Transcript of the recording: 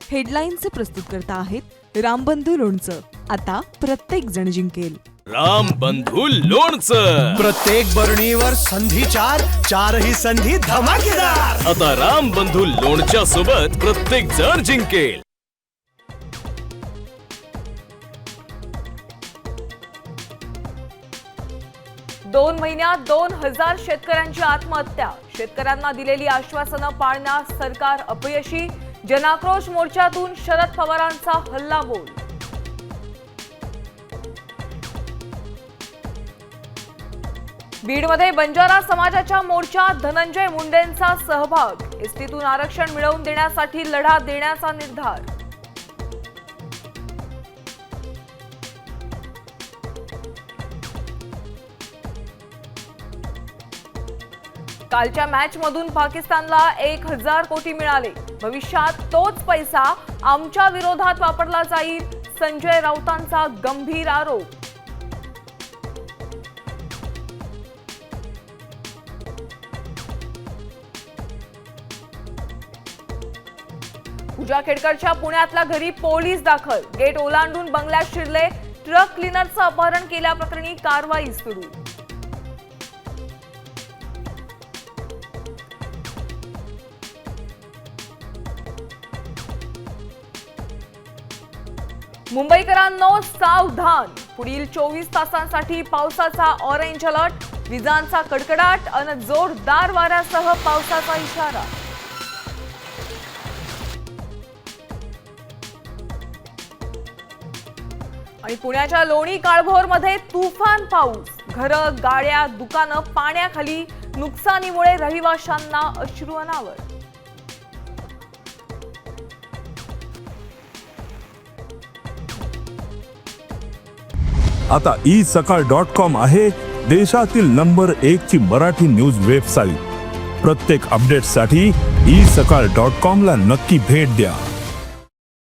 हेडलाईनचे प्रस्तुतकर्ता आहेत रामबंधू लोणचं. आता प्रत्येक जण जिंकेल. रामबंधू लोणचं. प्रत्येक बरणीवर संधी चारही संधी धमाकेदार. आता रामबंधू लोणच्या सोबत प्रत्येक जण जिंकेल. दोन महिन्यात 2000 शेतकऱ्यांची आत्महत्या. शेतकऱ्यांना दिलेली आश्वासनं पाळण्यास सरकार अपयशी. जनाक्रोश मोर्चातून शरद पवारांचा हल्लाबोल. बीडमध्ये बंजारा समाजाच्या मोर्चात धनंजय मुंडेंचा सहभाग. एसटीतून आरक्षण मिळवून देण्यासाठी लढा देण्याचा निर्धार. कालच्या मॅचमधून पाकिस्तानला 1000 कोटी मिळाले. भविष्यात तोच पैसा आमच्या विरोधात वापरला जाईल. संजय राऊतांचा गंभीर आरोप. पूजा खेडकरच्या पुण्यातल्या घरी पोलीस दाखल. गेट ओलांडून बंगल्यात शिरले. ट्रक क्लीनरचं अपहरण केल्याप्रकरणी कारवाई सुरू. मुंबईकरांनो सावधान. पुढील 24 तासांसाठी पावसाचा ऑरेंज अलर्ट. विजांचा कडकडाट आणि जोरदार वाऱ्यासह पावसाचा इशारा. आणि पुण्याच्या लोणी काळभोरमध्ये तुफान पाऊस. घरं, गाड्या, दुकानं पाण्याखाली. नुकसानीमुळे रहिवाशांना अश्रू अनावर. आता isakal.com आहे देशातील नंबर 1 ची मराठी न्यूज वेबसाईट. प्रत्येक अपडेटसाठी isakal.com ला नक्की भेट द्या.